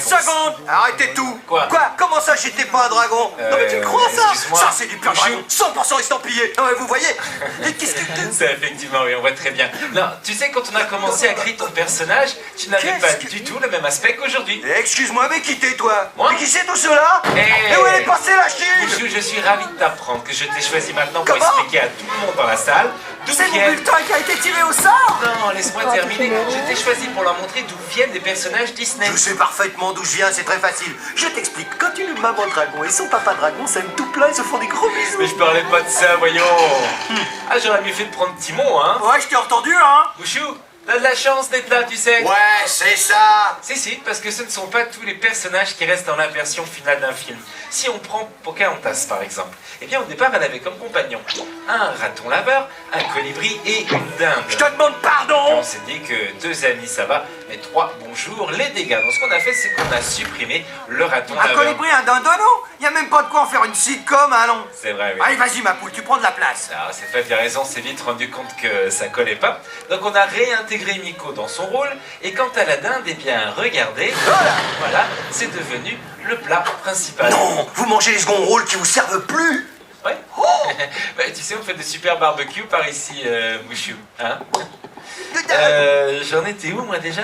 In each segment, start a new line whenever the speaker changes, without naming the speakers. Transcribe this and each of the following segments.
secondes. Arrêtez tout.
Quoi?
Comment ça, j'étais pas un dragon? Non mais tu crois ça?
Excuse-moi.
Ça, c'est du pur dragon, 100% estampillé. Non mais vous voyez? Et qu'est-ce que...
Ça, effectivement, oui, on voit très bien. Non, tu sais, quand on a commencé à créer ton personnage, tu n'avais pas du tout le même aspect qu'aujourd'hui.
Excuse-moi, mais qui t'es, toi?
Moi?
Mais qui c'est tout cela? Et où elle est passée, la Chine?
Mouchou, je suis ravi de t'apprendre que je t'ai choisi maintenant pour
Comment?
expliquer à tout le monde dans la salle d'où
C'est mon
viennent...
bulletin qui a été tiré au sort.
Non, laisse-moi terminer. Je t'ai choisi pour leur montrer d'où viennent des personnages Disney.
Je sais parfaitement d'où je viens, c'est très facile. Je t'explique, quand une maman dragon et son papa dragon s'aiment tout plein, ils se font des gros bisous.
Mais je parlais pas de ça, voyons. Ah, j'aurais mieux fait de prendre Timon, hein.
Ouais, je t'ai entendu, hein.
Mouchou, t'as de la chance d'être là, tu sais.
Ouais, c'est ça.
Si, parce que ce ne sont pas tous les personnages qui restent dans la version finale d'un film. Si on prend Pocahontas, par exemple, eh bien au départ, elle avait comme compagnon un raton laveur, un colibri et une dinde.
Je te demande
Et
pardon.
on s'est dit que 2 amis, ça va, mais 3, bonjour, les dégâts. Donc ce qu'on a fait, c'est qu'on a supprimé le raton
Un
laveur.
colibri, un dindono. Y a même pas de quoi en faire une sitcom, hein, non.
C'est vrai, oui.
Allez, vas-y, ma poule, tu prends de la place.
Ah, c'est fait, il a raison, on s'est vite rendu compte que ça collait pas. Donc on a réintégré Miko dans son rôle. Et quant à la dinde, eh bien, regardez, voilà, c'est devenu le plat principal.
Non, vous mangez les seconds rôles qui vous servent plus.
Ouais. Bah, tu sais, on fait de super barbecues par ici, Mouchou. Hein J'en étais où, moi, déjà?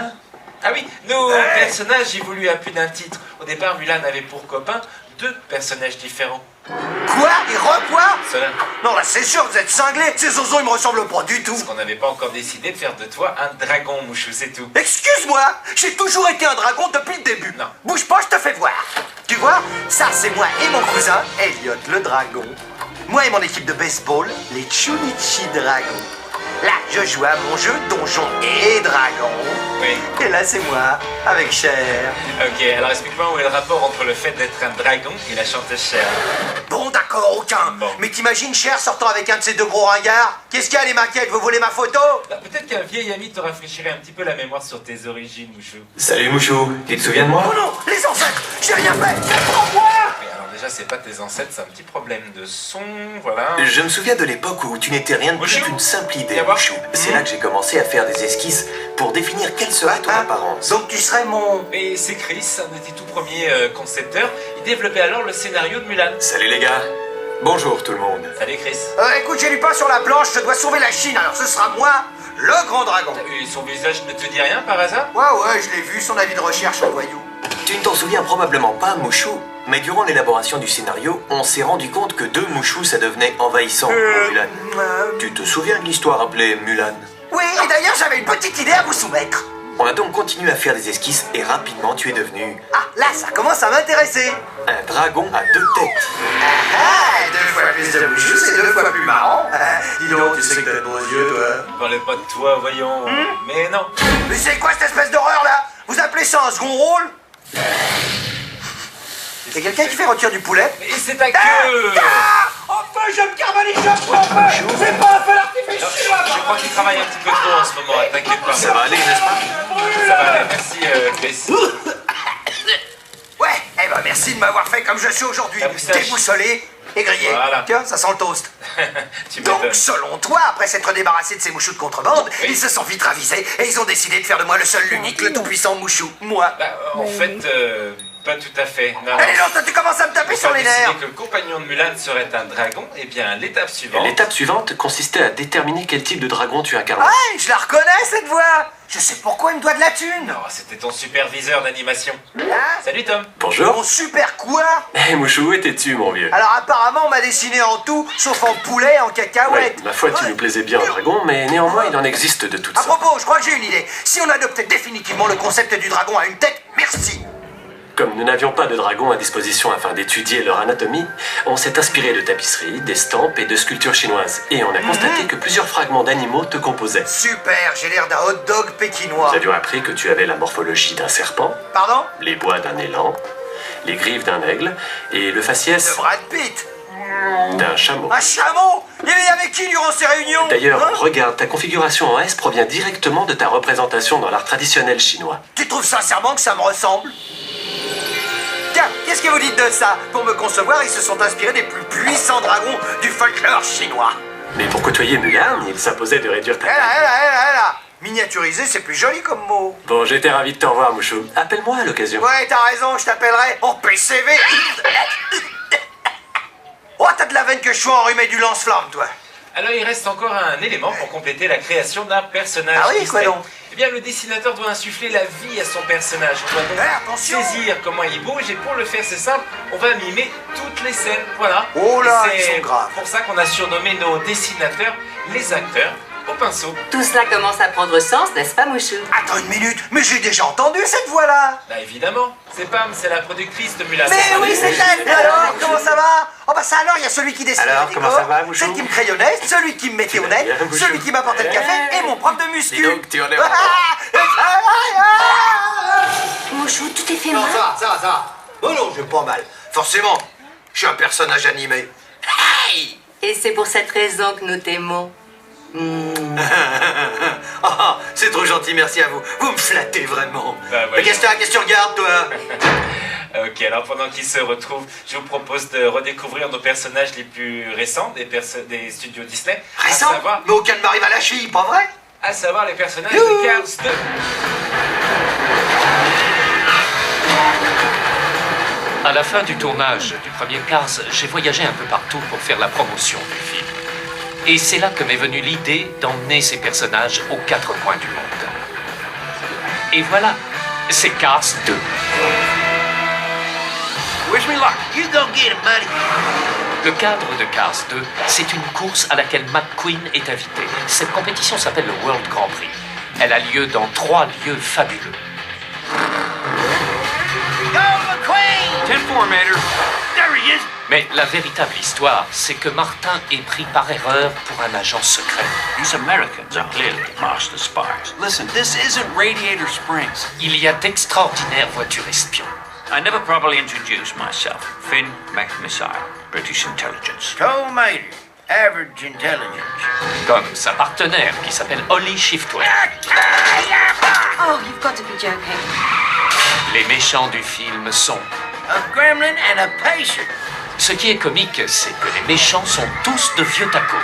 Ah oui, nos personnages évoluent à plus d'un titre. Au départ, Mulan avait pour copain 2 personnages différents.
Quoi? Et quoi?
Cela,
Non, là, c'est sûr, vous êtes cinglés. Ces zozos, ils me ressemblent pas du tout.
parce qu'on n'avait pas encore décidé de faire de toi un dragon, Mouchou, c'est tout.
Excuse-moi, j'ai toujours été un dragon depuis le début.
Non.
Bouge pas, je te fais voir. Tu vois, ça c'est moi et mon cousin, Elliot le dragon. Moi et mon équipe de baseball, les Chunichi Dragons. Là, je joue à mon jeu Donjon et Dragon.
Oui.
Et là, c'est moi, avec Cher.
Ok, alors explique-moi où est le rapport entre le fait d'être un dragon et la chanteuse Cher.
Bon, d'accord, aucun.
Bon.
Mais t'imagines Cher sortant avec un de ces 2 gros ringards? Qu'est-ce qu'il y a, les maquettes? Vous voulez ma photo?
Bah, peut-être qu'un vieil ami te rafraîchirait un petit peu la mémoire sur tes origines, Mouchou.
Salut Mouchou, tu te souviens de moi?
Oh non, les ancêtres, j'ai rien fait. Prends-moi.
Mais alors déjà, c'est pas tes ancêtres, c'est un petit problème de son, voilà.
Je me souviens de l'époque où tu n'étais rien de plus
Mouchou
qu'une simple idée,
Viens voir.
Mouchou. C'est là que j'ai commencé à faire des esquisses pour définir quelle serait ton apparence.
Donc tu serais mon...
Et c'est Chris, un de tes tout premiers concepteurs. Il développait alors le scénario de Mulan.
Salut les gars. Bonjour tout le monde.
Salut Chris.
Écoute, j'ai lu pas sur la planche, je dois sauver la Chine, alors ce sera moi, le grand dragon.
Et son visage ne te dit rien par hasard?
Ouais, je l'ai vu, son avis de recherche en voyou.
Tu ne t'en souviens probablement pas, Mouchou, mais durant l'élaboration du scénario, on s'est rendu compte que 2 Mouchous, ça devenait envahissant pour Mulan. Tu te souviens de l'histoire appelée Mulan?
Oui, et d'ailleurs, j'avais une petite idée à vous soumettre.
On a donc continué à faire des esquisses et rapidement tu es devenu
Ah, là, ça commence à m'intéresser.
un dragon à 2 têtes.
Ah, 2 fois plus de bouchous, c'est 2 fois plus marrant. Dis donc, tu sais que t'as de beaux yeux, toi.
Ne parlais pas de toi, voyons. Mais non.
Mais c'est quoi cette espèce d'horreur, là? Vous appelez ça un second rôle? C'est quelqu'un qui fait rôtir du poulet?
Mais c'est ta queue.
Enfin, je me carvalise un peu, enfin. C'est pas un feu d'artifice chinois.
Je crois qu'il travaille un petit peu trop en ce moment, t'inquiète pas.
Ça va aller, n'est-ce pas?
Ça va aller, merci Chris.
Ouais, eh ben merci de m'avoir fait comme je suis aujourd'hui.
La moustache.
Déboussolé et grillé.
Voilà.
Tiens, ça sent le toast.
Tu
Donc,
m'étonnes.
selon toi, après s'être débarrassé de ces mouchous de contrebande,
Oui.
ils se sont vite ravisés et ils ont décidé de faire de moi le seul, l'unique, le tout-puissant mouchou. Moi.
Bah, en fait, pas tout à fait. Non,
Allez, non, toi, tu commences à me taper sur les nerfs.
que le compagnon de Mulan serait un dragon, et bien l'étape suivante...
L'étape suivante consistait à déterminer quel type de dragon tu incarnais.
Ouais, je la reconnais, cette voix. Je sais pourquoi il me doit de la thune.
Non, c'était ton superviseur d'animation.
Hein?
Salut Tom.
Bonjour.
Mon super quoi?
Hé Mouchou, où étais-tu mon vieux?
Alors, apparemment, on m'a dessiné en tout, sauf en poulet, en
Ouais,
cacahuète.
ma foi, tu nous plaisais bien en dragon, mais néanmoins, il en existe de toutes
À
sortes.
propos, je crois que j'ai une idée. Si on adoptait définitivement le concept du dragon à une tête, merci.
Comme nous n'avions pas de dragons à disposition afin d'étudier leur anatomie, on s'est inspiré de tapisseries, d'estampes et de sculptures chinoises. Et on a constaté que plusieurs fragments d'animaux te composaient.
Super, j'ai l'air d'un hot dog pékinois.
Nous avions appris que tu avais la morphologie d'un serpent,
Pardon?
les bois d'un élan, les griffes d'un aigle et le
De
faciès
Brad Pitt.
d'un chameau.
Un chameau? Il est avec qui durant ces réunions?
D'ailleurs,
Hein?
regarde, ta configuration en S provient directement de ta représentation dans l'art traditionnel chinois.
Tu trouves sincèrement que ça me ressemble? Tiens, qu'est-ce que vous dites de ça? Pour me concevoir, ils se sont inspirés des plus puissants dragons du folklore chinois.
Mais pour côtoyer Mulan, il s'imposait de réduire ta
Elle
taille.
là. Miniaturisé, c'est plus joli comme mot.
Bon, j'étais ravi de te revoir, Mouchou. Appelle-moi à l'occasion.
Ouais, t'as raison, je t'appellerai en PCV. Oh, t'as de la veine que je suis enrhumé du lance-flamme, toi.
Alors il reste encore un élément pour compléter la création d'un personnage.
Ah oui,
Disney.
quoi donc?
Eh bien, le dessinateur doit insuffler la vie à son personnage. On doit donc
Attention.
saisir comment il bouge, et pour le faire, c'est simple, on va mimer toutes les scènes. Voilà.
Oh là,
Et
ils
c'est
sont graves.
pour ça qu'on a surnommé nos dessinateurs les acteurs au pinceau.
Tout cela commence à prendre sens, n'est-ce pas, Mouchou?
Attends une minute, mais j'ai déjà entendu cette voix-là.
Bah évidemment, c'est Pam, c'est la productrice de Mulan.
Mais oui, c'est elle. Et alors, comment ça va? Oh bah ça alors, il y a celui qui dessinait
Alors,
les
comment
décors,
ça va, Mouchou?
celui qui me crayonnait, celui qui me mettait au nez,
bien, Mouchou.
celui qui m'apportait le café et mon prof de muscu.
Dis donc, tu en es
Mouchou, tu t'es fait
Non,
mal?
ça va. Oh non, j'ai pas mal. Forcément, je suis un personnage animé. Hey.
Et c'est pour cette raison que nous t'aimons.
Ah, c'est trop gentil, merci à vous. Vous me flattez vraiment.
Bah,
Mais qu'est-ce que tu regardes, toi?
Ok, alors pendant qu'ils se retrouvent, je vous propose de redécouvrir nos personnages les plus récents des studios Disney.
Récent?
À savoir,
Mais aucun ne m'arrive à la cheville, pas vrai?
à savoir les personnages de Cars 2.
À la fin du tournage du premier Cars, j'ai voyagé un peu partout pour faire la promotion du film. Et c'est là que m'est venue l'idée d'emmener ces personnages aux quatre coins du monde. Et voilà, c'est Cars 2.
Wish me luck. You go get him, buddy.
Le cadre de Cars 2, c'est une course à laquelle McQueen est invité. Cette compétition s'appelle le World Grand Prix. Elle a lieu dans 3 lieux fabuleux.
Go, McQueen!
10-4, Mater.
There he is.
Mais la véritable histoire, c'est que Martin est pris par erreur pour un agent secret.
These Americans are clearly master spies. Listen, this isn't Radiator Springs.
Il y a d'extraordinaires voitures espions.
I never properly introduced myself. Finn McMissile, British Intelligence.
Cole Mater, average intelligence.
Comme sa partenaire qui s'appelle Holly Shiftway.
Oh, you've got to be joking.
Les méchants du film sont...
A gremlin and a patient.
Ce qui est comique, c'est que les méchants sont tous de vieux tacos.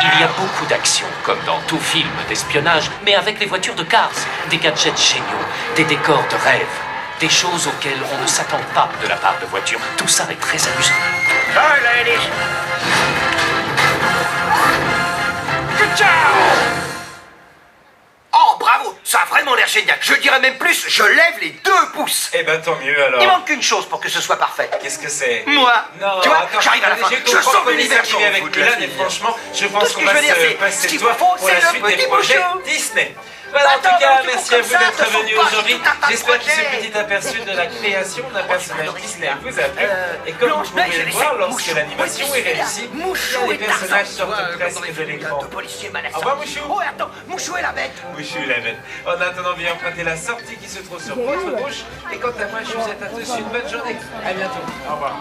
Il y a beaucoup d'action, comme dans tout film d'espionnage, mais avec les voitures de Cars, des gadgets géniaux, des décors de rêve, des choses auxquelles on ne s'attend pas de la part de voitures. Tout ça est très amusant.
Sorry, ladies.
Good job! Oh, bravo! Ça a vraiment l'air génial. Je dirais même plus, je lève les 2 pouces.
Eh ben tant mieux alors.
Il manque qu'une chose pour que ce soit parfait.
Qu'est-ce que c'est?
Moi,
Non,
tu vois,
attends,
j'arrive à la fin,
j'ai
je
compris
sauve
que
l'univers
vous
sans
arrivez avec
foutre la
Mulan, et
fille.
franchement, je
Tout
pense
ce
qu'on
que
va
je veux dire,
se
c'est,
passer
ce qu'il
toi
vous faut,
pour
c'est
la
le
suite des
petit
projets
bouchon.
Disney. Voilà, en
Attends,
tout cas,
mais
merci à vous
comme ça,
d'être
ce sont
venus
pas
aujourd'hui.
tout un tas de
J'espère que ce
projets.
petit aperçu de la création d'un personnage Disney vous a plu. Et comme vous
Blanche-Neige,
pouvez
je
le
les
voir,
sais,
lorsque
Mouchou,
l'animation est réussie,
Mouchou
les
et
personnages
Tarzan.
sortent
Comme
presque
dans les
de
films
l'écran.
de policiers mal
Au revoir, Mouchou.
Oh, attends, Mouchou est la bête.
Mouchou la bête. En attendant, bien emprunter la sortie qui se trouve sur votre gauche. Et quant à moi, je vous souhaite à tous une bonne journée. À bientôt. Au revoir.